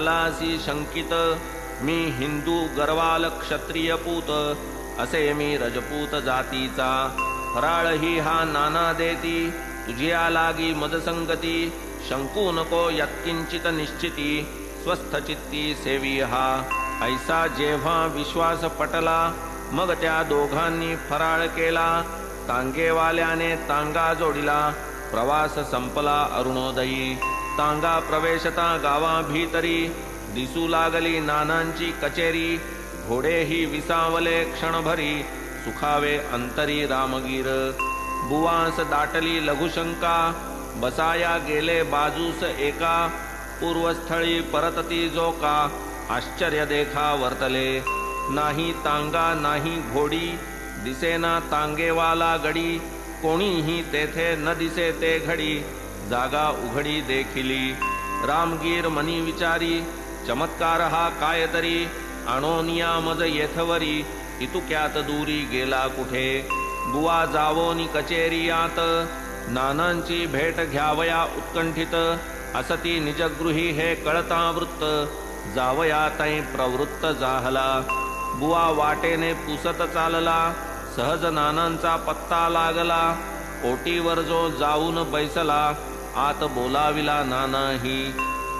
झालासी शंकित, मी हिंदू गर्वाल क्षत्रिय पूत, असे मी रजपूत जातीचा. फराळ ही हा नाना देती, तुझिया लागी मदसंगती. शंकू नको यत्किंचित निश्चिती, स्वस्थ चित्ती सेवी हा. ऐसा जेव्हा विश्वास पटला, मग त्या दोघांनी फराळ केला. तांगेवाल्याने तांगा जोडिला, प्रवास संपला अरुणोदयी. तांगा प्रवेशता गावा भीतरी, दिसू लागली नानांची कचेरी. घोडेही विसावले क्षणभरी, सुखावे अंतरी रामगीर. बुवास दाटली लघुशंका, बसाया गेले बाजूस एका. पूर्वस्थळी परतती जो का, आश्चर्य देखा वर्तले. नाही तांगा नाही घोडी, दिसेना तांगेवाला गडी. कोणीही तेथे न दिसे ते घडी, जागा उघडी देखिली. रामगीर मनी विचारी, चमत्कार हा काय तरी. आणोनिया मज येथवरी, इतुक्यात दूरी गेला कुठे. बुवा जावोनी कचेरियात, नानांची भेट घ्यावया उत्कंठित. असती निजगृही हे कळता वृत्त, जावया तै प्रवृत्त जाहला. बुवा वाटेने पुसत चालला, सहज नानांचा पत्ता लागला. ओटीवर जो जाऊन बैसला, आत बोलाविला नानाही.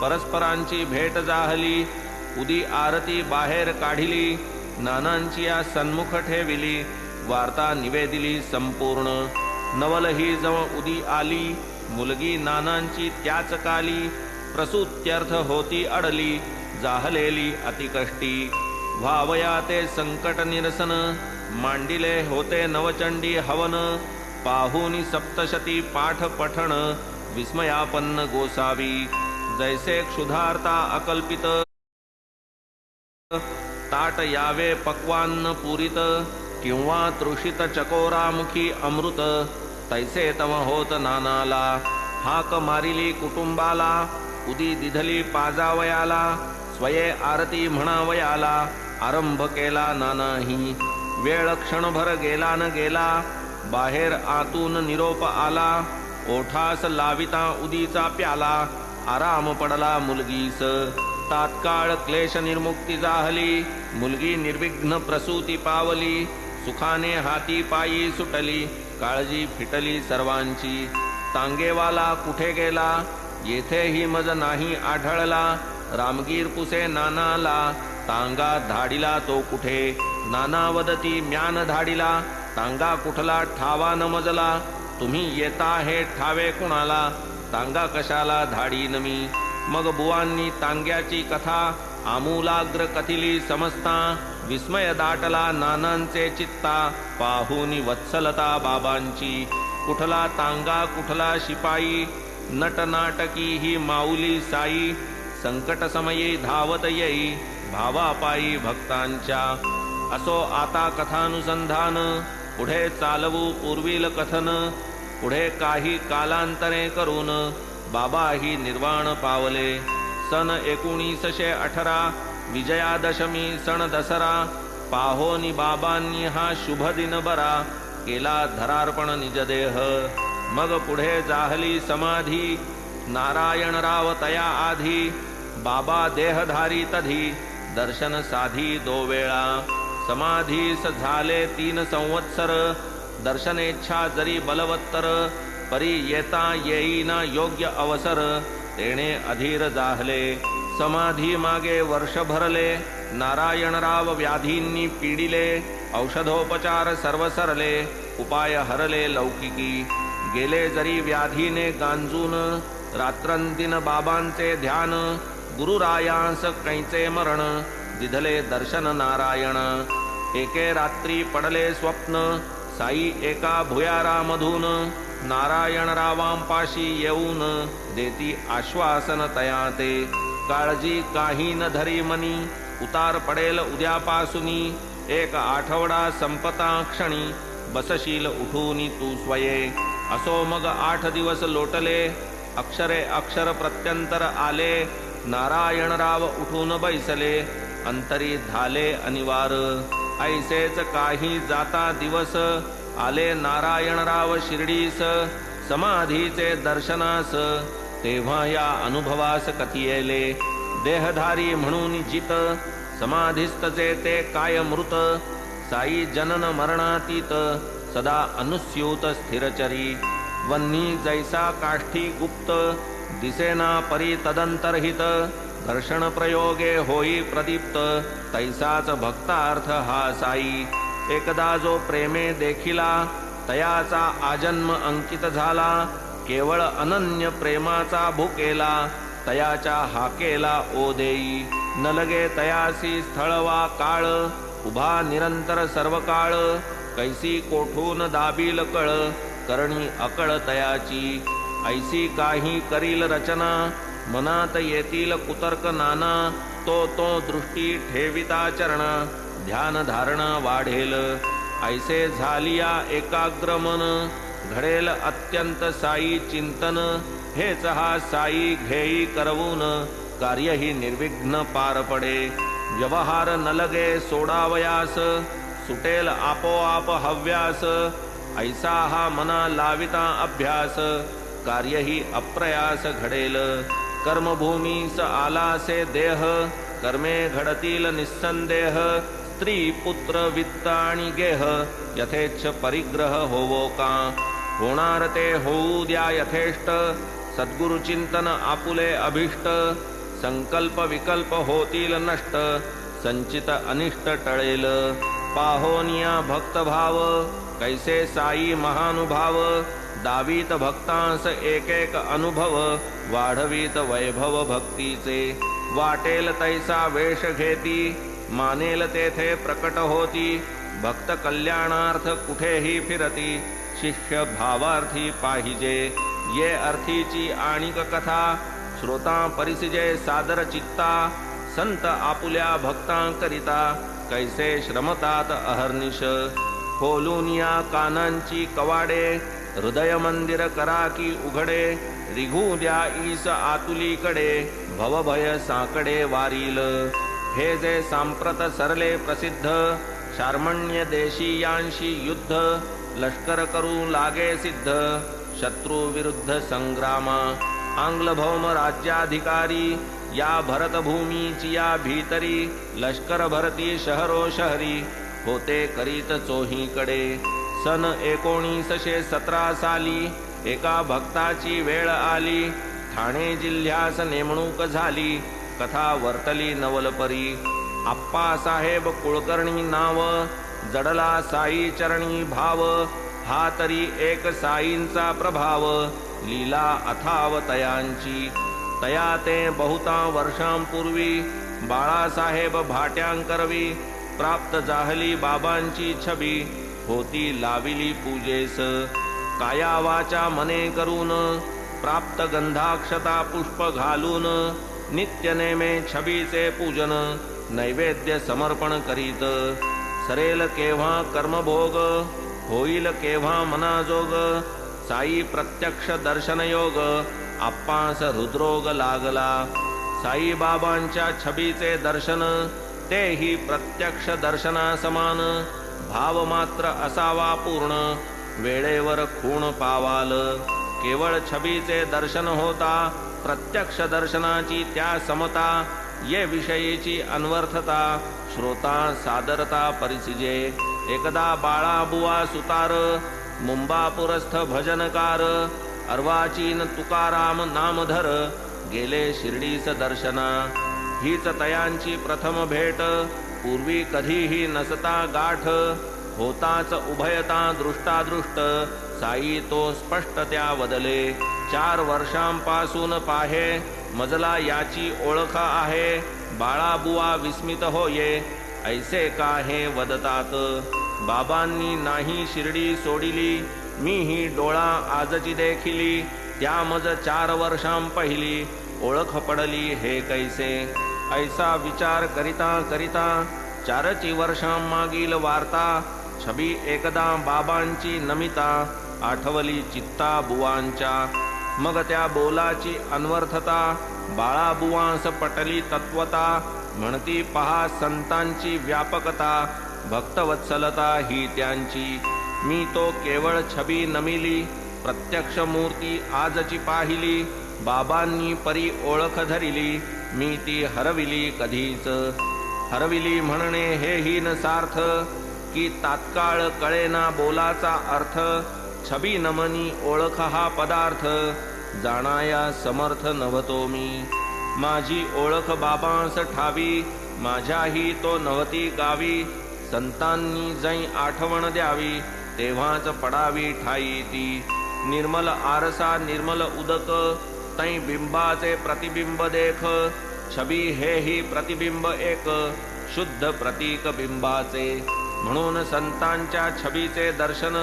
परस्परांची भेट जाहली, उदी आरती बाहेर काढिली. नानांची या सन्मुख ठेविली, वार्ता निवेदिली संपूर्ण. नवल ही जवळ उदी आली, मुलगी नानांची त्याच काली. प्रसूत्यर्थ होती अडली, जाहलेली अतिकष्टी. व्हावया ते संकट निरसन, मांडिले होते नवचंडी हवन. पाहुनी सप्तशती पाठ पठण, विस्मयापन्न गोसावी. जैसे क्षुधार्ता अकल्पित, ताट यावे पक्वान्न पुरित. किंवा तृषित चकोरामुखी अमृत, तैसे तम होत नानाला. हाक मारिली कुटुंबाला, उदी दिधली पाजावयाला. स्वये आरती म्हणावयाला, आरंभ केला नानाही. वेळ क्षणभर गेला न गेला, बाहेर आतून निरोप आला. ओठास लाविता उदीचा प्याला, आराम पडला मुलगीस. तात्काळ क्लेश निर्मुक्ती जाहली, मुलगी निर्विघ्न प्रसूती पावली. सुखाने हाती पायी सुटली, काळजी फिटली सर्वांची. तांगेवाला कुठे गेला, येथेही मज नाही आढळला. रामगीर पुसे नानाला, तांगा धाडिला तो कुठे. नाना वदती म्यान धाडिला, तांगा कुठला ठावा न मजला. तुम्ही येता हे ठावे कुणाला, तांगा कशाला धाडीन मी. मग बुवांनी तांग्याची कथा, आमूलाग्र कथिली समजता. विस्मय दाटला नानांचे चित्ता, पाहुनी वत्सलता बाबांची. कुठला तांगा कुठला शिपाई, नटनाटकी ही माऊली साई. संकट समयी धावत येई, भावापायी भक्तांच्या. असो आता कथानुसंधान, पुढे चालवू पूर्वील कथन. पुढे काही कालांतरे करून, बाबाही निर्वाण पावले. सन 1918 विजयादशमी सण दसरा. पाहोनी बाबांनी हा शुभ दिन बरा, केला धरार्पण निजदेह. मग पुढे जाहली समाधी, नारायणराव तया आधी. बाबा देहधारी तधी, दर्शन साधी 2 वेळा. समाधीस झाले 3 संवत्सर, दर्शनेच्छा जरी बलवत्तर. परी येता येईना योग्य अवसर, तेणे अधीर जाहले. समाधी मागे वर्ष भरले, नारायणराव व्याधींनी पीडिले. औषधोपचार सर्व सरले, उपाय हरले लौकिकी. गेले जरी व्याधीने गांजून, रात्रंदिन बाबांचे ध्यान. गुरुरायांस कैचे मरण, दिधले दर्शन नारायण. एके रात्री पडले स्वप्न, साई एका भुयारामधून. नारायणरावांपाशी येऊन, देती आश्वासन तया ते. काळजी काही न धरी मनी, उतार पडेल उद्यापासूनी. 1 आठवडा संपता क्षणी, बसशील उठूनी तू स्वये. असो मग 8 दिवस लोटले, अक्षरे अक्षर प्रत्यंतर आले. नारायणराव उठून बैसले, अंतरी झाले अनिवार. ऐसेच काही जाता दिवस, आले नारायणराव शिर्डीस. समाधीचे दर्शनास, तेव्हा या अनुभवास कथियेले. देहधारी म्हणून जित समाधिस्तचे ते काय मृत साई जनन मरणातीत सदा अनुस्यूत स्थिरचरी वन्नी जैसा काष्ठी गुप्त दिसेना परी तदंतरहित घर्षण प्रयोगे होई प्रदीप्त तैसाच भक्तार्थ हा साई एकदा जो प्रेमे देखिला तयाचा आजन्म अंकित झाला केवळ अनन्य प्रेमाचा भुकेला तयाच्या हाकेला ओ देई न लगे तयासी स्थळ वा काळ उभा निरंतर सर्व काळ कैसी कोठून दाबील कळ करणी अकळ तयाची ऐसी काही करील रचना मनात येतील कुतर्क नाना तो दृष्टी ठेविता चरणा ध्यान धारणा वाढेल ऐसे झालिया एकाग्र मन घडेल अत्यंत साई चिंतन हेच हा साई घेई करवून कार्यही निर्विघ्न पार पडे व्यवहार न लगे सोडावयास सुटेल आपोआप हव्यास ऐसा हा मना लाविता अभ्यास कार्यही अप्रयास घडेल कर्मभूमीस आलासे देह कर्मे घडतील निस्संदेह स्त्री पुत्र वित्त आणि गेह यथेच्छ परिग्रह होवो का होणार ते होऊ द्या यथेष्ट सद्गुरु चिंतन आपुले अभिष्ट संकल्प विकल्प होतील नष्ट संचित अनिष्ट टळेल पाहोनिया भक्तभाव कैसे साई महानुभाव दावीत भक्तांस एक एक अनुभव वाढवीत वैभव भक्तीचे वाटेल तैसा वेश घेती मानेल तेथे प्रकट होती भक्त कल्याणार्थ कुठेही फिरती शिष्य भावार्थी पाहिजे ये अर्थीची आणिक कथा श्रोता परिसिजे सादर चित्ता संत आपुल्या भक्तांकरिता कैसे श्रमतात अहर्निश खोलून या कानांची कवाडे हृदय मंदिर करा की उघडे रिघू द्या ईस आतुलीकडे भवभय साकडे वारील हे जे सांप्रत सरले प्रसिद्ध शार्मण्य देशीयांशी युद्ध लष्कर करू लागे सिद्ध शत्रू विरुद्ध संग्रामा आंग्ल भौम राज्याधिकारी या भरतभूमीची या भीतरी लष्कर भरती शहरो शहरी होते करीत चोहीकडे सन 1917 साली एका भक्ताची वेळ आली ठाणे जिल्ह्यास नेमणूक झाली कथा वर्तली नवलपरी आप्पासाहेब कुलकर्णी नाव जडला साई चरणी भाव हा तरी एक साईंचा प्रभाव लीला अथाव तयांची तया ते बहुता वर्षांपूर्वी बाळासाहेब भाट्यांकरवी प्राप्त जाहली बाबांची छबी होती लाविली पूजेस काया वाचा मने करून प्राप्त गंधाक्षता पुष्प घालून नित्य नेमे छबीचे पूजन नैवेद्य समर्पण करीत सरेल केव्हा कर्मभोग होईल केव्हा मनाजोग साई प्रत्यक्ष दर्शनयोग आप्पास हृदरोग लागला साई बाबांच्या छबीचे दर्शन तेही प्रत्यक्ष दर्शना समान भाव मात्र असावा पूर्ण वेळेवर खूण पावाल केवळ छबीचे दर्शन होता प्रत्यक्ष दर्शनाची त्या समता ये विषयीची अनवर्थता श्रोता सादरता परिसिजे एकदा बाळाबुवा सुतार मुंबापुरस्थ भजनकार अर्वाचीन तुकाराम नामधर गेले शिर्डीस दर्शना हीच तयांची प्रथम भेट पूर्वी कधीही नसता गाठ होताच उभयता दृष्टादृष्ट साई तो स्पष्ट त्या वदले 4 वर्षांपासून पाहे मजला याची ओळख आहे बाळाबुवा विस्मित होये ऐसे का हे वदतात बाबांनी नाही शिर्डी सोडिली मी ही डोळा आजची देखिली त्या मज 4 वर्षांपहिली ओळख पडली हे कैसे ऐसा विचार करिता करिता 4 वर्षांमागील वार्ता छबी एकदा बाबांची नमिता आठवली चित्ता बुवांच्या मग त्या बोलाची अनवर्थता बाळाबुवांस पटली तत्वता म्हणती पहा संतांची व्यापकता भक्तवत्सलता ही त्यांची मी तो केवळ छबी नमिली प्रत्यक्ष मूर्ती आजची पाहिली बाबांनी परी ओळख धरिली मी ती हरविली कधीच. हरविली म्हणणे हेही न सार्थ, की तात्काळ कळेना बोलाचा अर्थ. छबी नमनी ओळख हा पदार्थ, जाणाया समर्थ नव्हतो मी. माझी ओळख बाबांस ठावी, माझ्याही तो नव्हती गावी. संतांनी जै आठवण द्यावी, तेव्हाच पडावी ठाई ती. निर्मल आरसा निर्मल उदक, तै बिंबाचे प्रतिबिंब देख. छबी हेही प्रतिबिंब एक, शुद्ध प्रतीक बिंबाचे. म्हणून संतांच्या छबीचे दर्शन,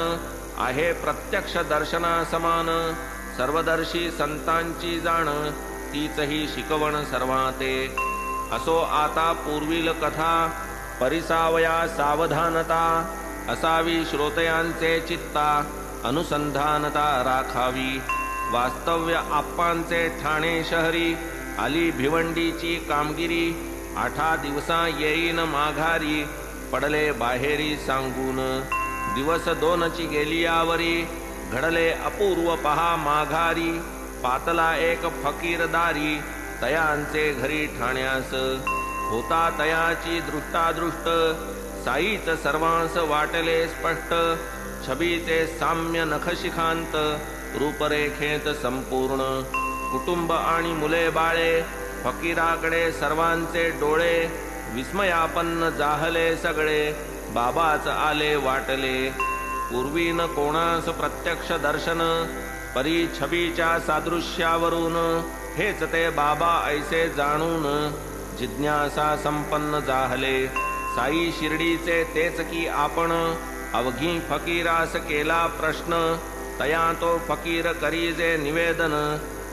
आहे प्रत्यक्ष दर्शना समान. सर्वदर्शी संतांची जाण, तीचही शिकवण सर्वाते. असो आता पूर्वील कथा, परिसावया सावधानता. असावी श्रोतयांचे चित्ता, अनुसंधानता राखावी. वास्तव्य आप्पांचे ठाणे शहरी, आली भिवंडीची कामगिरी. 8 दिवसा येईन माघारी, पडले बाहेरी सांगून. दिवस 2ची गेली यावरी, घडले अपूर्व पहा माघारी. पातला एक फकीरदारी, तयांचे घरी ठाण्यास. होता तयाची दृष्टादृष्ट, साईच सर्वांस वाटले स्पष्ट. छबीचे साम्य नखशिखांत, रूपरेखेत संपूर्ण. कुटुंब आणि मुले बाळे, फकीराकडे सर्वांचे डोळे. विस्मयापन्न जाहले सगळे, बाबाच आले वाटले. पूर्वी न कोणास प्रत्यक्ष दर्शन, परी छबीच्या सादृश्यावरून. हेच ते बाबा ऐसे जाणून, जिज्ञासा संपन्न जाहले. साई शिर्डीचे तेच की आपण, अवघी फकीरास केला प्रश्न. तया तो फकीर करीजे निवेदन,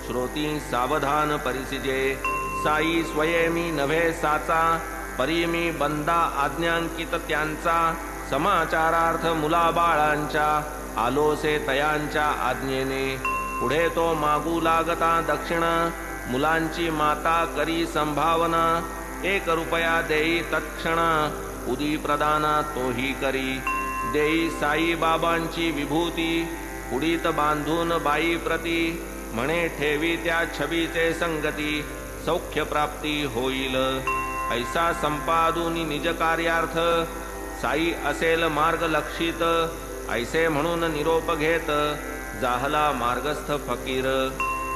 श्रोती सावधान परिसिजे. साई स्वयेमी नव्हे साचा, परी मी बंदा आज्ञांकित त्यांचा. समाचारार्थ मुलाबाळांच्या, आलोसे तयांच्या आज्ञेने. पुढे तो मागू लागता दक्षिणा, मुलांची माता करी संभावना. 1 रुपया देई तत्क्षणा, उदी प्रदाना तोही करी. देई साई बाबांची विभूती, पुडीत बांधून बाई प्रती. म्हणे ठेवी त्या छबीचे संगती, सौख्य प्राप्ती होईल. ऐसा संपादूनी निज कार्यार्थ, साई असेल मार्ग लक्षित. ऐसे म्हणून निरोप घेत, जाहला मार्गस्थ फकीर.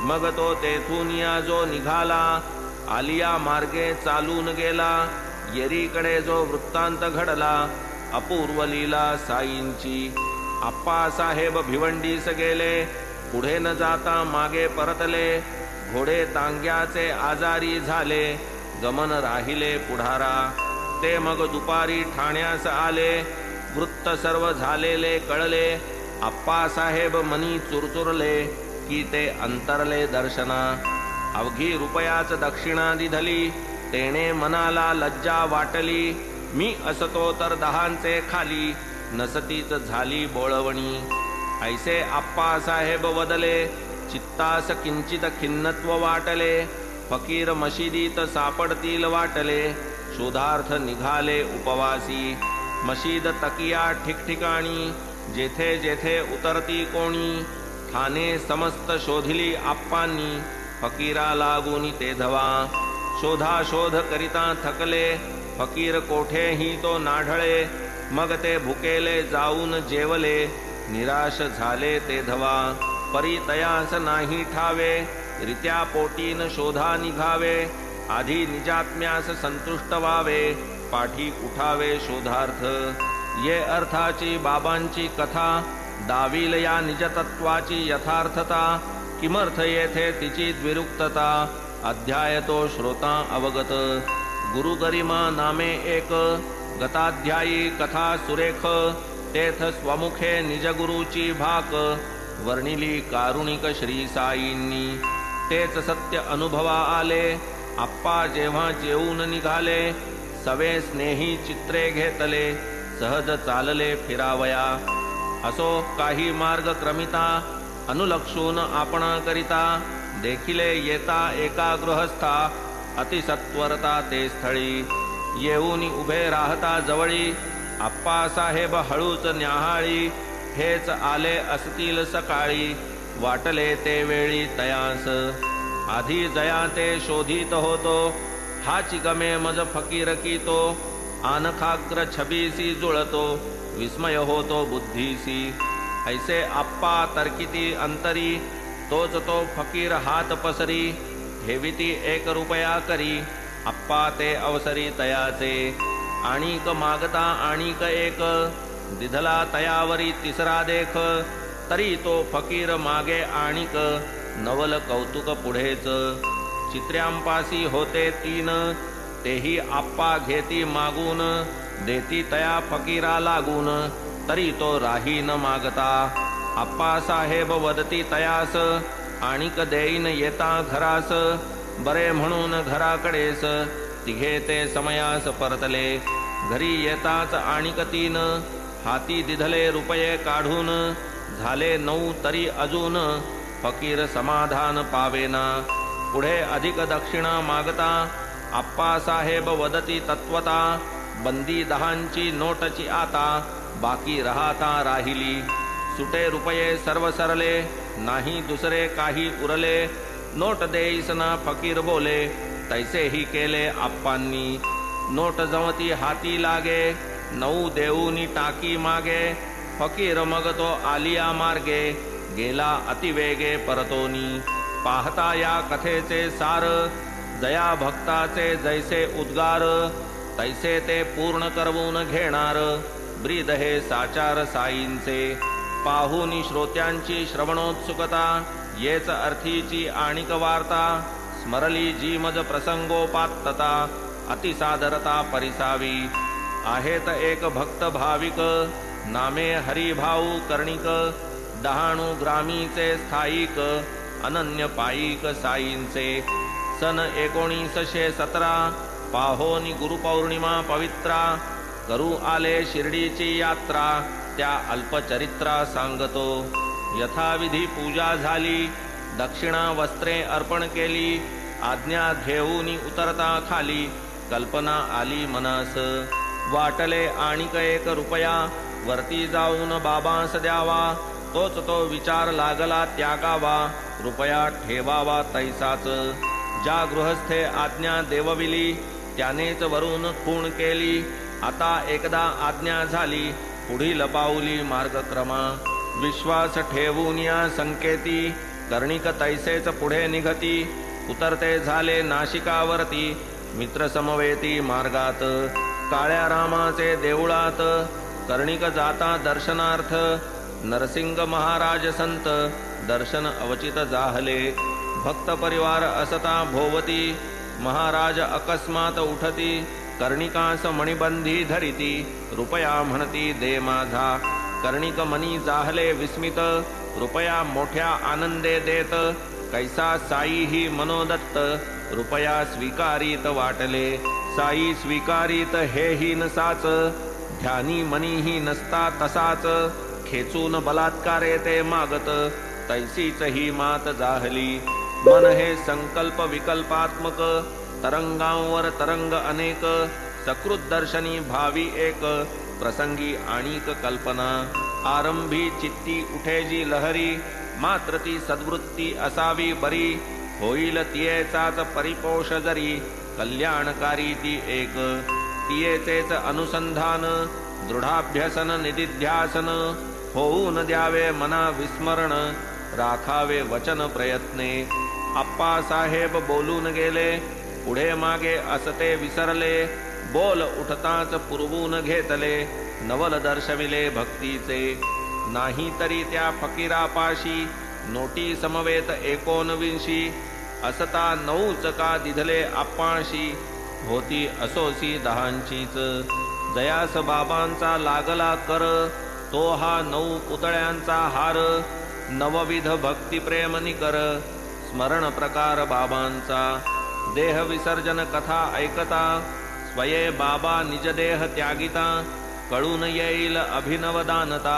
मग तो तेथून या जो निघाला, आलिया मार्गे चालून गेला. येरीकडे जो वृत्तांत घडला, अपूर्व लीला साईंची. आप्पासाहेब भिवंडीस गेले, पुढे न जाता मागे परतले. घोडे तांग्याचे आजारी झाले, गमन राहिले पुढारा. ते मग दुपारी ठाण्यास आले, वृत्त सर्व झालेले कळले. आप्पासाहेब मनी चुरचुरले, की ते अंतरले दर्शना. अवघी रुपयाच दक्षिणा दिधली, तेने मनाला लज्जा वाटली. मी असतो तर 10चे खाली, नसतीच झाली बोळवणी. ऐसे आप्पासाहेब वदले, चित्तास किंचित खिन्नत्व वाटले. फकीर मशिदीत सापडतील वाटले, शोधार्थ निघाले उपवासी. मशीद तकिया ठिकठिकाणी, जेथे जेथे उतरती कोणी. ठाणे समस्त शोधिली आप्पांनी, फकीरा लागून ते धवा. शोधाशोध करिता थकले, फकीर कोठेही तो नाढळे. मग ते भुकेले जाऊन जेवले, निराश झाले ते धवा. परी तयास नाही ठावे, रित्या पोटीन शोधा निघावे. आधी निजात्म्यास संतुष्ट व्हावे, पाठी उठावे शोधार्थ. ये अर्थाची बाबांची कथा, दाविल या निजतत्वाची यथार्थता. किमर्थ येथे तिची द्विरुक्तता, अध्याय तो श्रोता अवगत. गुरुगरिमा नामे एक, गताध्यायी कथा सुरेख. तेथ स्वमुखे निजगुरूची भाक, वर्णिली कारुणिक श्री साईंनी. तेच सत्य अनुभवा आले, आप्पा जेव्हा जेवून निघाले. सवे स्नेही चित्रे घेतले, सहज चालले फिरावया. असो काही मार्ग क्रमिता, अनुलक्षून आपणा करिता. देखिले येता एका गृहस्था, अतिसत्वरता ते स्थळी. येऊन उभे राहता जवळी, आप्पासाहेब हळूच न्याहाळी. हेच आले असतील सकाळी, वाटले ते वेळी तयास. आधी जया ते शोधित होतो, हाची गमे मज फकीर की तो, आनखाग्र छबीसी जुळतो, विस्मय होतो बुद्धीसी. ऐसे आप्पा तर्किती अंतरी, तोच तो फकीर हात पसरी, ठेविती 1 रुपया करी, आप्पा ते अवसरी तयाचे. आणिक मागता आणिक एक, दिधला तयावरी 3रा देख, तरी तो फकीर मागे आणिक, नवल कौतुक पुढेच. चित्र्यांपासी होते 3, तेही आप्पा घेती मागून, देती तया फकीरा लागून, तरी तो राही न मागता. आप्पा साहेब वदती तयास, आणिक देईन येता घरास, बरे म्हणून घराकडेस, तिघे ते समयास परतले. घरी येताच आणिक 3, हाती दिधले रुपये काढून, झाले 9 तरी अजून, फकीर समाधान पावेना. पुढे अधिक दक्षिणा मागता, आप्पा साहेब वदती तत्वता, बंदी 10ची नोटची आता, बाकी राहता राहिली. सुटे रुपये सर्व सरले, नाही दुसरे काही उरले, नोट देईस ना फकीर बोले, तैसेही केले आप्पांनी. नोट जमती हाती लागे, 9 देऊनी टाकी मागे, फकीर मग तो आलिया मार्गे, गेला अतिवेगे परतोनी. पाहता या कथेचे सार, दया भक्ताचे जैसे उद्गार, तैसे ते पूर्ण करवून घेणार, ब्रीद हे साचार साईंचे. पाहुनी श्रोत्यांची श्रवणोत्सुकता, येच अर्थीची आणिक वार्ता, स्मरली जी मज प्रसंगोपात्तता, अतिसादरता परिसावी. आहेत एक भक्त भाविक, नामे हरिभाऊ कर्णिक, 10 ग्रामीचे स्थायिक, अनन्य पायिक साईंचे. सन 1917, पाहोनी गुरुपौर्णिमा पवित्रा, करू आले शिर्डीची यात्रा, त्या अल्पचरित्रा सांगतो. यथाविधी पूजा झाली, दक्षिणा वस्त्रे अर्पण केली, आज्ञा घेऊनी उतरता खाली, कल्पना आली मनास. वाटले आणिक 1 रुपया, वरती जाऊन बाबांस द्यावा, तोच तो विचार लागला त्यागावा, रुपया ठेवावा तैसाच. ज्या गृहस्थे आज्ञा देवविली, त्यानेच वरून खूण केली, आता एकदा आज्ञा झाली, पुढील पाऊली मार्गक्रमा. विश्वास ठेवून या संकेती, कर्णिक तैसेच पुढे निघती, उतरते झाले नाशिकावरती, मित्र समवेती मार्गात. काळ्या रामाचे देऊळात, कर्णिक जाता दर्शनार्थ, नरसिंग महाराज संत, दर्शन अवचित जाहले. भक्त परिवार असता भोवती, महाराज अकस्मात उठती, कर्णिकास मणिबंधी धरिती, रुपया म्हणती दे माझा. कर्णिक मनी जाहले विस्मित, रुपया मोठ्या आनंदे देत, कैसा साई ही मनोदत्त, रुपया स्वीकारित वाटले. साई स्वीकारित हेही नसाच, ध्यानी मनीही नसता तसाच, खेचून बलात्कारे ते मागत, तैसीच ही मात जाहली. मन हे संकल्प विकल्पात्मक, तरंगांवर तरंग अनेक, सकृत दर्शनी भावी एक, प्रसंगी आणिक कल्पना. आरंभी चित्ती उठे जी लहरी, मात्र ती सद्वृत्ती असावी बरी, होईल तियेचाच परिपोष जरी, कल्याणकारी ती एक. तियेचेच अनुसंधान, दृढाभ्यसन निदिध्यासन, होऊन द्यावे मना विस्मरण, राखावे वचन प्रयत्ने. आप्पा साहेब बोलून गेले, पुढे मागे असते विसरले, बोल उठताच पुरवून घेतले, नवल दर्शविले भक्तीचे. नाही तरी त्या फकीरापाशी, नोटी समवेत 19, असता 9च का दिधले आप्पाशी, होती असोसी 10चीच. जयास बाबांचा लागला कर, तो हा 9 पुतळ्यांचा हार, नवविध भक्तिप्रेम निकर, स्मरण प्रकार बाबांचा. देह विसर्जन कथा ऐकता, स्वये बाबा निज देह त्यागिता, कळून येईल अभिनवदानता,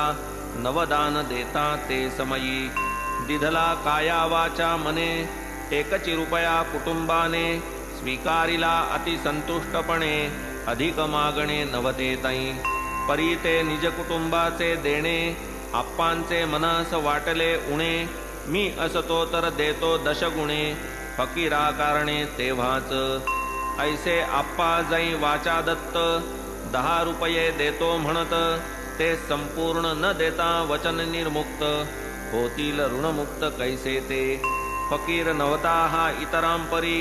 नवदान देता ते समयी. दिधला काया वाचा मने, 1 रुपया कुटुंबाने, स्वीकारिला अतिसंतुष्टपणे, अधिक मागणे नवते तै. परी ते निज कुटुंबाचे देणे, आप्पांचे मनास वाटले उणे, मी असतो तर देतो 10 गुणे, फकीरा कारणे तेव्हाच. ऐसे आप्पा जाई वाचा दत्त, 10 रुपये देतो म्हणत, ते संपूर्ण न देता वचन निर्मुक्त, होतील ऋणमुक्त कैसे ते. फकीर नव्हता हा इतरांपरी,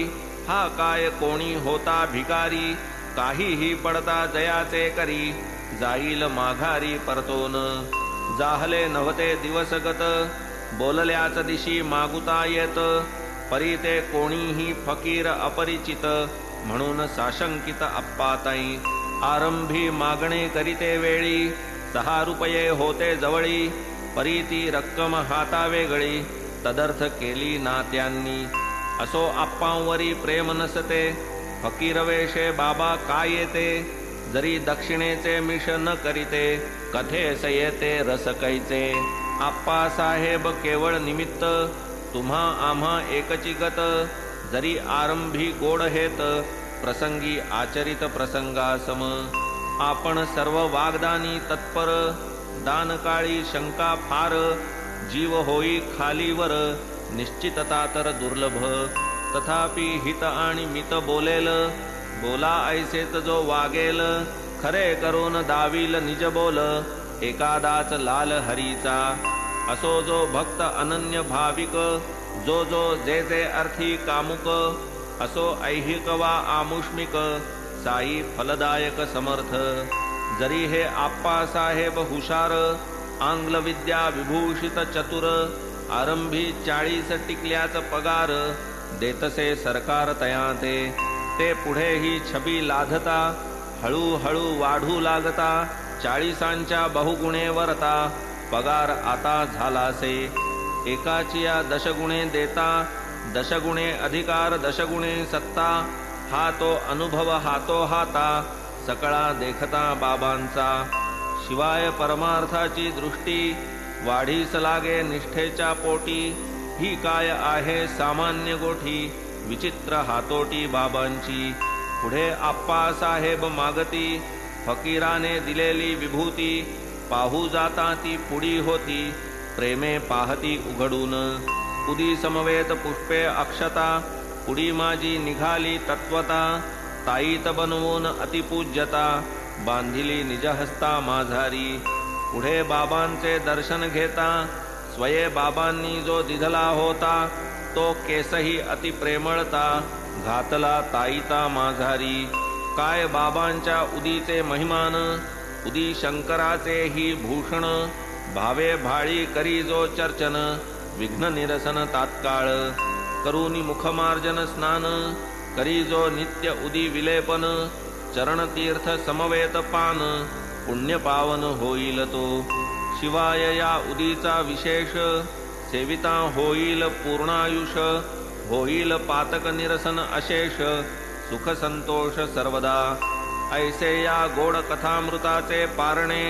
हा काय कोणी होता भिकारी. काहीही पडता जयाचे करी, जाईल माघारी परतोन. जाहले नव्हते दिवसगत, बोलल्याच दिशी मागुता येत. परी ते कोणीही फकीर अपरिचित, म्हणून साशंकित आप्पाताई. आरंभी मागणे करीते वेळी, 6 रुपये होते जवळी. परी ती रक्कम हाता वेगळी, तदर्थ केली ना त्यांनी. असो आप्पांवरी प्रेम नसते, फकीर वेशे बाबा काय येते. जरी दक्षिणेचे मिश न करीते, कथेस येते रस कैचे. आप्पा साहेब केवळ निमित्त, तुम्हा आम्हा एकची गत. जरी आरंभी गोड हेत, प्रसंगी आचरित प्रसंगासम. आपण सर्व वाग्दानी तत्पर, दानकाळी शंका फार. जीव होई खालीवर, निश्चितता तर दुर्लभ. तथापि हित आणि मित बोलेल, बोला ऐसेच जो वागेल. खरे करून दावील निज बोल, एकादाच लाल हरीचा. असो जो भक्त अनन्य भाविक, जो जो जे जे अर्थी कामुक. असो ऐहिक वा आमुष्मिक, साई फलदायक समर्थ. जरी हे आप्पा साहेब हुशार, आंग्ल विद्या विभूषित चतुर. आरंभी 40 टिकल्याच पगार, देतसे सरकार तयाते. ते पुढेही छबी लाधता, हळूहळू वाढू लागता. 40 बहुगुणे वरता, पगार आता झालासे. एकाचिया 10 गुणे देता, 10 गुणे अधिकार 10 गुणे सत्ता. हा तो अनुभव हातो हाता, सकळा देखता बाबांचा. शिवाय परमार्थाची दृष्टी, वाढीस लागे निष्ठेच्या पोटी. ही काय आहे सामान्य गोठी, विचित्र हातोटी बाबांची. पुढे आप्पा साहेब मागती, फकीराने दिलेली विभूती. पाहू जाता ती पुडी होती, प्रेमे पाहती उघडून. उदी समवेत पुष्पे अक्षता, पुडी माझी निघाली तत्वता. ताईत बनवून अतिपूज्यता, बांधिली निजहस्ता माझारी. पुढे बाबांचे दर्शन घेता, स्वये बाबांनी जो दिधला होता. तो केसही अति प्रेमळता, घातला ताईता माझारी. काय बाबांच्या उदीचे महिमान, उदी शंकराचे ही भूषण. भावे भाळी करी जो चर्चन, विघ्न निरसन तात्काळ. करूनी मुखमार्जन स्नान, करी जो नित्य उदी विलेपन. चरण तीर्थ समवेत पान, पुण्य पावन होईल तो. शिवाय या उदीचा विशेष, सेविता होईल पूर्णायुष. होईल पातक निरसन अशेष, सुख संतोष सर्वदा. ऐसे या गोड कथामृताचे पारणे,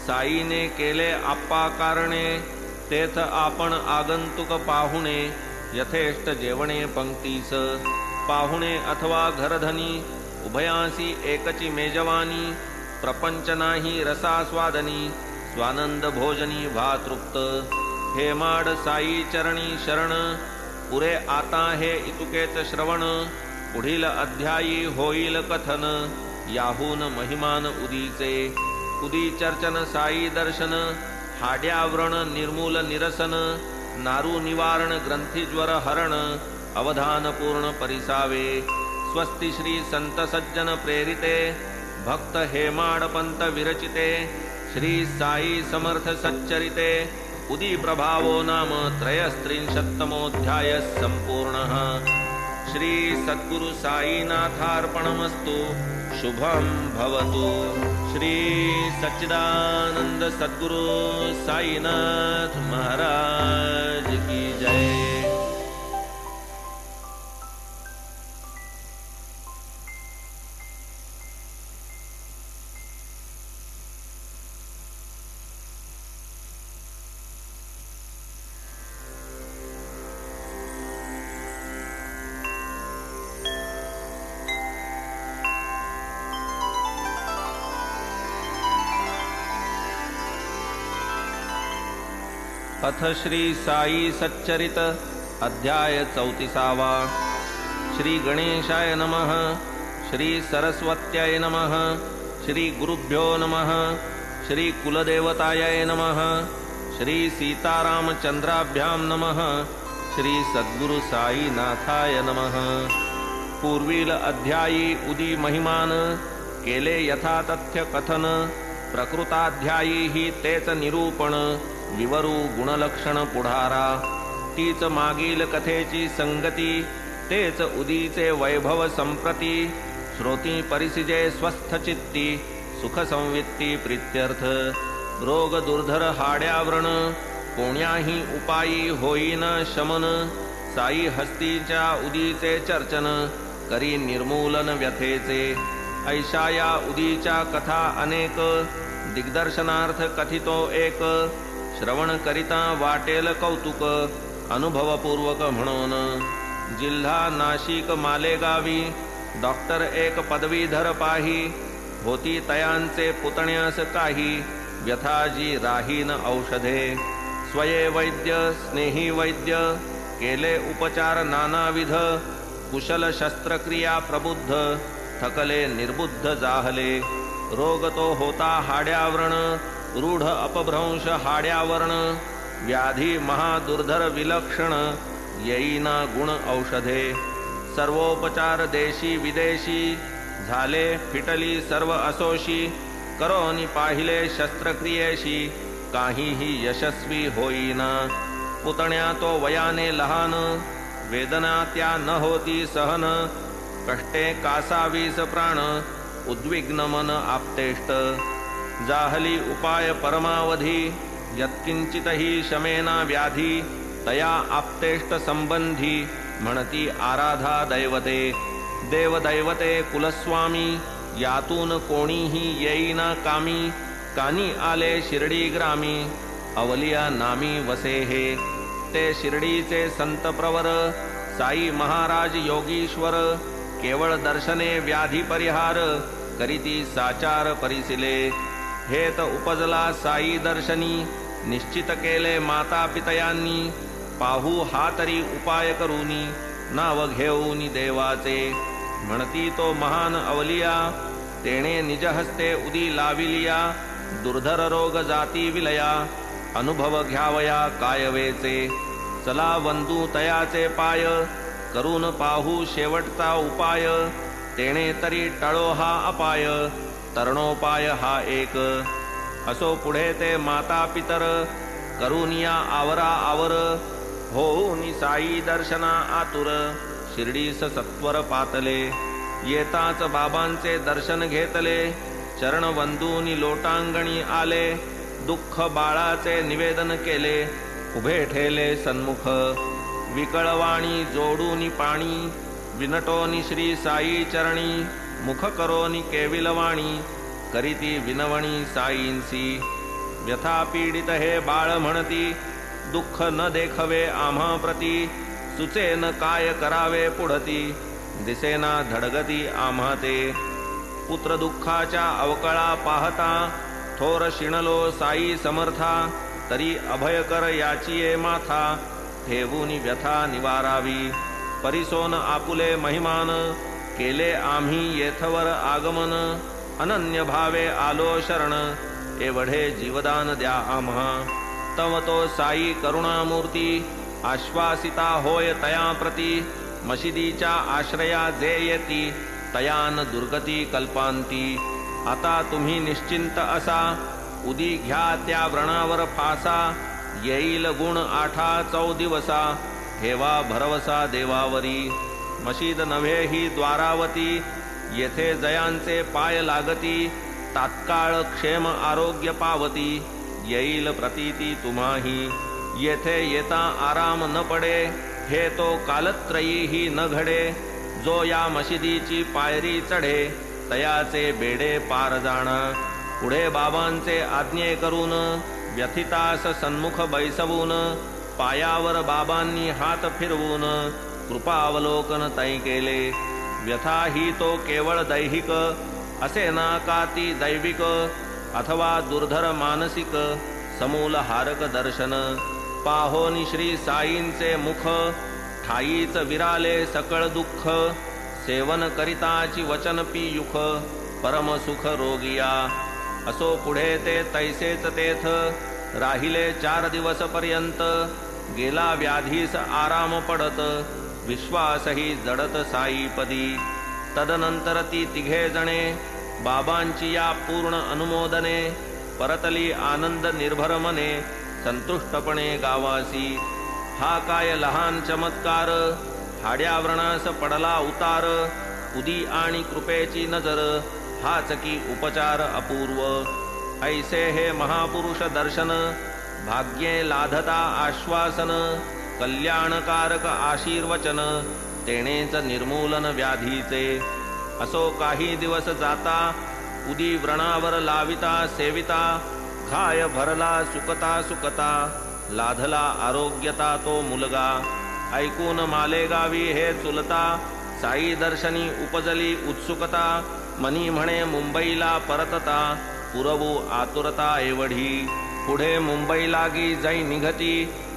साईने केले आप्पा कारणे. तेथ आपण आगंतुक पाहुणे, यथेष्ट जेवणे पंक्तीस. पाहुणे अथवा घरधनी, उभयांसी एकची मेजवानी. प्रपंच नाही रसास्वादनी, स्वानंद भोजनी भातृप्त. हेमाड साई चरणी शरण, पुरे आता हे इतुकेच श्रवण. पुढील अध्यायी होईल कथन, याहून महिमान उदीचे. उदी चर्चन साई दर्शन, हाड्याव्रण निर्मूल निरसन. नारू निवारण ग्रंथीज्वर हरण, अवधान पूर्ण परिसावे. स्वस्ति श्री संत सज्जन प्रेरिते, भक्त हेमाड पंत विरचिते. श्री साई समर्थ सच्चरिते, उदी प्रभावो नाम 33तमोऽध्याय संपूर्णः. श्री सद्गुरु साईनाथार्पणमस्तु. शुभं भवतु. श्री सच्चिदानंद सद्गुरु साईनाथ महाराज की जय. अथ श्री साई सच्चरित अध्याय 34. श्री गणेशाय नमः. श्री सरस्वत्याय नमः. श्री गुरुभ्यो नमः. श्री कुलदेवताय नमः. श्री सीतारामचंद्राभ्यां नमः. श्री सद्गुरु साईनाथाय नमः. पूर्वील अध्यायी उदी महिमान केले यथा तथ्य कथन. प्रकृताध्यायी ही तेच निरूपण. विवरू गुणलक्षण पुढारा. तीच मागील कथेची संगती. तेच उदीचे वैभव संप्रती. श्रोती परिसिजे स्वस्थ चित्ती. सुख संवित्ती प्रीत्यर्थ. रोग दुर्धर हाड्यावरण. कोण्याही उपायी होईन शमन. साई हस्तीच्या उदीचे चर्चन. करी निर्मूलन व्यथेचे. ऐशा या उदीच्या कथा अनेक. दिग्दर्शनार्थ कथितो एक. श्रवण करिता वाटेल कौतुक. अनुभवपूर्वक म्हणून. जिल्हा नाशिक मालेगावी. डॉक्टर एक पदवीधर पाही. होती तयांचे पुतण्यास काही. व्यथाजी राहीन औषधे. स्वये वैद्य स्नेही वैद्य. केले उपचार नानाविध. कुशल शस्त्रक्रिया प्रबुद्ध. थकले निर्बुद्ध जाहले. रोग तो होता हाड्यावरण. रूढ अपभ्रंश हाड्यावरण. व्याधी महादुर्धर विलक्षण. येईना गुण औषधे. सर्वोपचार देशी विदेशी. झाले फिटली सर्व असोशी. करोनी पाहिले शस्त्रक्रियेशी. काहीही यशस्वी होईना. पुतण्या तो वयाने लहान. वेदना त्या न होती सहन. कष्टे कासावीस प्राण. उद्विग्न मन आपतेष्ट. जाहली उपाय परमावधी. यत्किंचितही शमेना व्याधी. तया आपतेष्ट संबंधी. म्हणती आराधा दैवते. देवदैवते कुलस्वामी. यातून कोणीही येईना कामी. कानी आले शिर्डी ग्रामी. अवलिया नामी वसे हे. ते शिर्डीचे संत प्रवर. साई महाराज योगीश्वर. केवळ दर्शने व्याधी परिहार. करीती साचार परिसिले. हेत उपजला साई दर्शनी. निश्चित केले माता पितयांनी. पाहू हा तरी उपाय करूनी. नाव घेऊनी देवाचे. म्हणती तो महान अवलिया. तेणे निजहस्ते उदी लाविलिया. दुर्धर रोग जाती विलया. अनुभव घ्यावया कायवेचे. चला वंदू तयाचे पाय. करून पाहू शेवटचा उपाय. तेणे तरी टळो हा अपाय. तरणोपाय हा एक. असो पुढे ते माता पितर. करूनिया आवरा आवर. होऊनी साई दर्शना आतुर. शिर्डीस सत्वर पातले. येताच बाबांचे दर्शन घेतले. चरण वंदूनी लोटांगणी आले. दुःख बाळाचे निवेदन केले. उभे ठेले सन्मुख. विकळवाणी जोडूनी पाणी. विनटोनी श्री साई चरणी. मुख करोनी केविलवाणी. करीती विनवणी साईंसी. व्यथा पीडित हे बाळ म्हणती. दुःख न देखवे आम्हा प्रती. सुचेन काय करावे पुढती. दिसेना धडगती आम्हा ते. पुत्र दुःखाच्या अवकळा पाहता. थोर शिणलो साई समर्था. तरी अभयकर याचिये माथा. ठेवूनी व्यथा निवारावी. परिसोन आपुले महिमान. केले आम्ही येथवर आगमन. अनन्य भावे आलो शरण. एवढे जीवदान द्या आम्हा. तव तो साई करुणामूर्ती. आश्वासिता होय तया प्रती. मशिदीच्या आश्रया जे येती. तयान दुर्गती कल्पांती. आता तुम्ही निश्चिंत असा. उदी घ्या त्या व्रणावर फासा. येईल गुण 8 दिवसा. ठेवा भरवसा देवावरी. मशीद नव्हे ही द्वारावती. येथे जयांचे पाय लागती. तात्काळ क्षेम आरोग्य पावती. येईल प्रतीती तुम्हाही. येथे येता आराम न पडे. हे तो कालत्रयी ही न घडे. जो या मशिदीची पायरी चढे. तयाचे बेडे पार जाणा. पुढे बाबांचे आज्ञे करून. व्यथितास सन्मुख बैसवून. पायावर बाबांनी हात फिरवून. कृपावलोकन तै केले. व्यथा ही तो केवळ दैहिक. असे ना का ती दैविक. अथवा दुर्धर मानसिक. समूल हारक दर्शन. पाहोनी श्री साईंचे मुख. ठाईच विराले सकळ दुःख, सेवन करिताची वचन पियुख, परम सुख रोगिया. असो पुढे ते तैसेच तेथ, राहिले 4 दिवस पर्यंत. गेला व्याधीस आराम पडत, विश्वासही जडत साईपदी. तदनंतर ती 3 जणे, बाबांची या पूर्ण अनुमोदने. परतली आनंद निर्भर मने, संतुष्टपणे गावासी. हा काय लहान चमत्कार, हाड्याव्रणास पडला उतार. उदी आणि कृपेची नजर, हाच की उपचार अपूर्व. ऐसे हे महापुरुष दर्शन, भाग्ये लाधता आश्वासन. कल्याणकारक आशीर्वचन, तेणेच निर्मूलन व्याधीचे. असो काही दिवस जाता, उदी व्रणावर लाविता सेविता. घाय भरला सुकता सुकता, लाधला आरोग्यता तो मुलगा. ऐकून मालेगावी हे चुलता, साई दर्शनी उपजली उत्सुकता. मनी म्हणे मुंबईला परतता, पुरवू आतुरता एवढी. पुढे मुंबई लागी जाई निघती,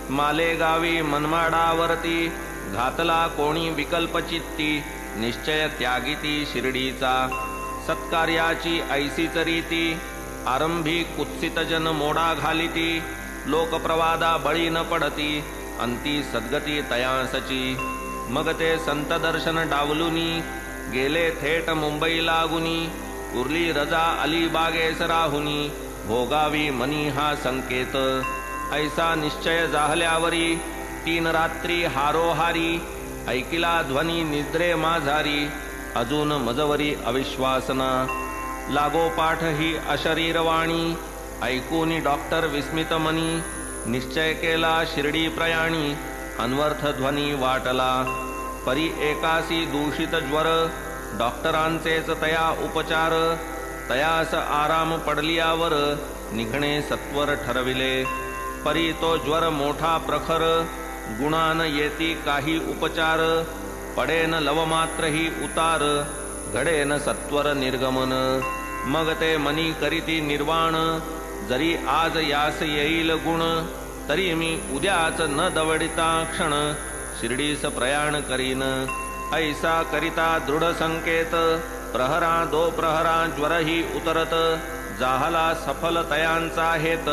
मालेगावी मनमाडावरती. घातला कोणी विकल्पचित्ती, निश्चय त्यागिती शिर्डीचा. सत्कार्याची ऐसीच रीती, आरंभी कुत्सित जन मोडा घालिती. लोकप्रवादा बळी न पडती, अंती सद्गती तयांसची. मग ते संत दर्शन डावलुनी, गेले थेट मुंबई लागुनी. उरली रजा अलिबागेस राहुनी, भोगावी मनी हा संकेत. ऐसा निश्चय जाहल्यावरी, 3 रात्री हारोहारी. ऐकिला ध्वनी निद्रे माझारी, अजून मजवरी अविश्वासना. लागोपाठ ही अशरीरवाणी, ऐकूनी डॉक्टर विस्मित मनी. निश्चय केला शिर्डी प्रयाणी, अन्वर्थ ध्वनी वाटला. परी एकासी दूषित ज्वर, डॉक्टरांचेच तया उपचार. तयास आराम पडलियावर, निघणे सत्वर ठरविले. परी तो ज्वर मोठा प्रखर, गुणान येती काही उपचार. पडेन लवमात्र ही उतार, घडेन सत्वर निर्गमन. मग ते मनी करीती निर्वाण, जरी आज यास येईल गुण. तरी मी उद्याच न दवडिता क्षण, शिर्डीस प्रयाण करीन. ऐसा करिता दृढ संकेत, प्रहरा 2 प्रहरा ज्वरही उतरत. जाहला सफल तयांचा हेत,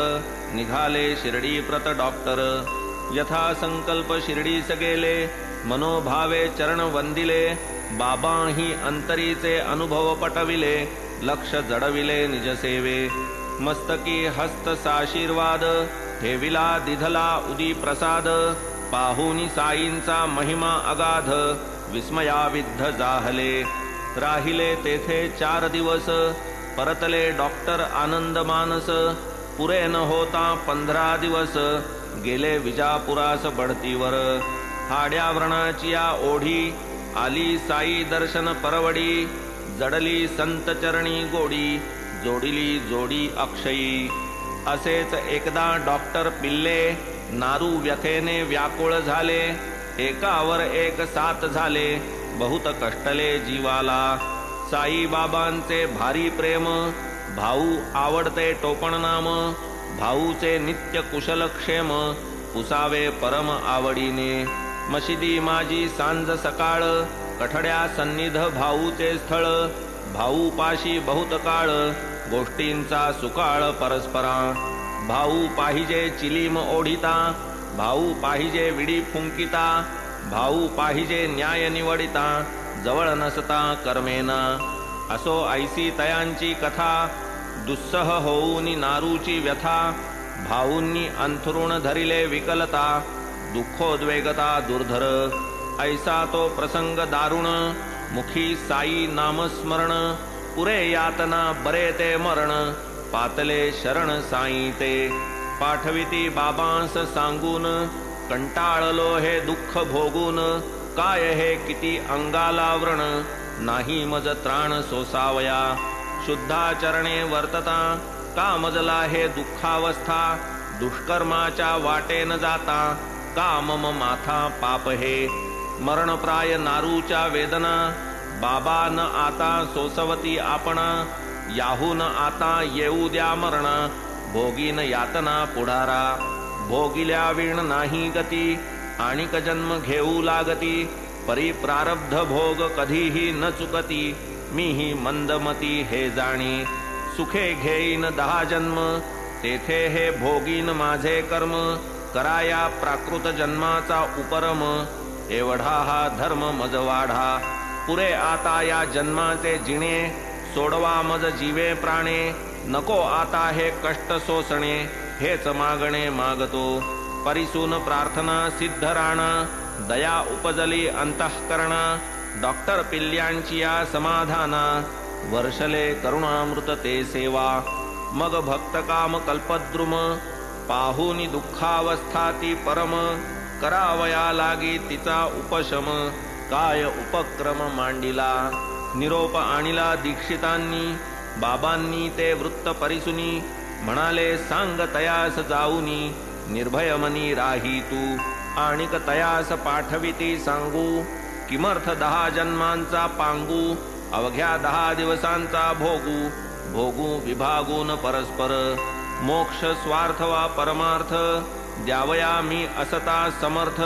निघाले शिर्डी प्रत डॉक्टर. यथा संकल्प शिर्डीस गेले, मनोभावे चरण वंदिले. बाबाही अंतरीचे अनुभव पटविले, लक्ष जडविले निजसेवे. मस्तकी हस्त साशीर्वाद, ठेविला दिधला उदी प्रसाद. पाहुनी साईंचा महिमा अगाध, विस्मयाविद्ध जाहले. राहिले तेथे 4 दिवस, परतले डॉक्टर आनंद मानस. पुरे न होता 15 दिवस, गेले विजापुरास बढतीवर. हाड्याव्रणाची या ओढी, आली साई दर्शन परवडी. जडली संत चरणी गोडी, जोडिली जोडी अक्षयी. असेच एकदा डॉक्टर पिल्ले, नारू व्यथेने व्याकुळ झाले. एकावर एक 7 झाले, बहुत कष्टले जीवाला. साई बाबांचे भारी प्रेम, भाऊ आवडते टोपण नाम. भाऊचे नित्य कुशल क्षेम, पुसावे परम आवडीने. मशिदी माझी सांज सकाळ, कठड्या सन्निध भाऊचे स्थळ. भाऊ पाशी बहुत काळ, गोष्टींचा सुकाळ परस्परा. भाऊ पाहिजे चिलीम ओढिता, भाऊ पाहिजे विडी फुंकिता. भाऊ पाहिजे न्याय निवडिता, जवळ नसता कर्मेना. असो ऐसी तयांची कथा, दुस्सह होऊनी नारूची व्यथा. भाऊंनी अंथरुण धरिले विकलता, दुःखोद्वेगता दुर्धर. ऐसा तो प्रसंग दारुण, मुखी साई नामस्मरण. पुरे यातना बरे ते मरण, पातले शरण साई ते. पाठविती बाबांस सांगून, कंटाळलो हे दुःख भोगून. काय हे किती अंगाला व्रण, नाही मज त्राण सोसावया. शुद्धाचरणे वर्तता, का मजला हे दुःखावस्था. दुष्कर्माच्या वाटेन जाता, का मम माथा पाप हे. मरणप्राय नारूच्या वेदना, बाबा न आता सोसवती आपणा. याहून आता येऊ द्या मरण, भोगीन यातना पुढारा. भोगिल्या विण नाही गती, आणिक जन्म घेऊ लागती, परी प्रारब्ध भोग कधीही न चुकती, मीही मंदमती हे जाणी, सुखे घेईन 10 जन्म, तेथे हे भोगीन माझे कर्म, कराया प्राकृत जन्माचा उपरम, एवढा हा धर्म मज वाढा, पुरे आता या जन्माचे जिणे, सोडवा मज जीवे प्राणे, नको आता हे कष्ट सोसणे, हेच मागणे मागतो, परिसून प्रार्थना सिद्ध राणा, दया उपजली अंतःकरणा, डॉक्टर पिल्यांची या समाधाना, वर्षले करुणामृत ते सेवा, मग भक्त काम कल्पद्रुम, पाहुनी दुःखावस्था ती परम, करावया लागी तिचा उपशम, काय उपक्रम मांडिला, निरोप आणिला दीक्षितांनी, बाबांनी ते वृत्त परिसुनी, म्हणाले सांग तयास जाऊनी, निर्भय मनी राही तू, आणिक तयास पाठविती सांगू, किमर्थ 10 जन्मांचा पांगू, अवघ्या 10 दिवसांचा भोगू, भोगू विभागून परस्पर, मोक्ष स्वार्थ वा परमार्थ, द्यावया मी असता समर्थ,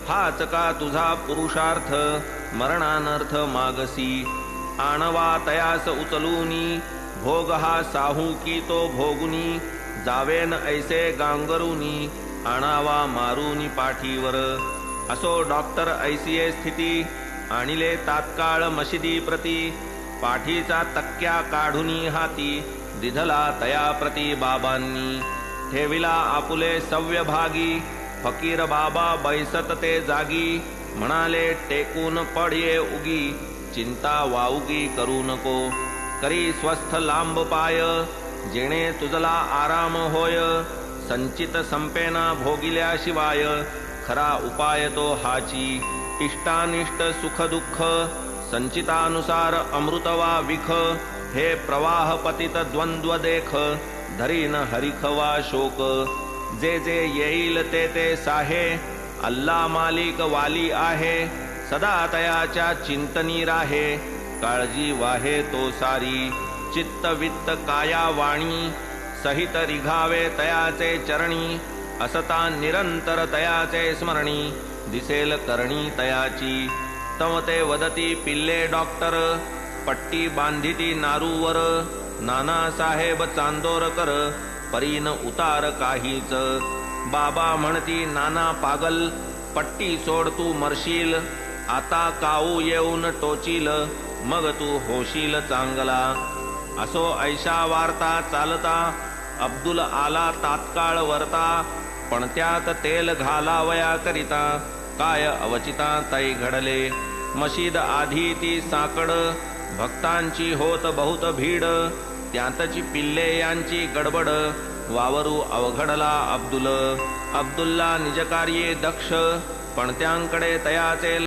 हाच का तुझा पुरुषार्थ, मरणानर्थ मागसी, आणवा तयास उचलूनी, भोग हा साहू की तो भोगुनी, जावेन ऐसे गांगरुनी, आणावा मारूनी पाठीवर, असो डॉक्टर ऐसिये स्थिती, आणिले तात्काळ मशिदी प्रती, पाठीचा तक्क्या काढुनी हाती, दिधला तया प्रती बाबांनी, ठेविला आपुले सव्यभागी, फकीर बाबा बैसत ते जागी, म्हणाले टेकून पडये उगी, चिंता वाऊगी करू नको, करी स्वस्थ लांब पाय, जेणे तुझला आराम होय, संचित संपेना भोगिल्याशिवाय, खरा उपाय तो हाची, इष्टानिष्ट सुख दुःख, संचितानुसार अमृत वा विख, हे प्रवाह पतित द्वंद्व देख, धरीन हरिख वा शोक, जे जे येईल ते ते साहे, अल्ला मालिक वाली आहे, सदा तयाच्या चिंतनी राहे, काळजी वाहे तो सारी, चित्त वित्त काया वाणी, सहित रिघावे तयाचे चरणी, असता निरंतर तयाचे स्मरणी, दिसेल करणी तयाची, तमते वदती पिल्ले डॉक्टर, पट्टी बांधिती नारूवर, नाना साहेब चांदोरकर, परीन उतार काहीच, बाबा म्हणती नाना पागल, पट्टी सोड तू मरशील, आता काऊ येऊन टोचील, मग तू होशील चांगला, असो ऐशा वार्ता चालता, अब्दुल आला तात्काळ वरता, पण त्यात तेल घालावया करिता, काय अवचिता तै घडले, मशीद आधी ती साकड, भक्तांची होत बहुत भीड, त्यातची पिल्ले यांची गडबड, वावरू अवघडला अब्दुल्ला निजकार्ये दक्ष, पण त्यांकडे तयाचे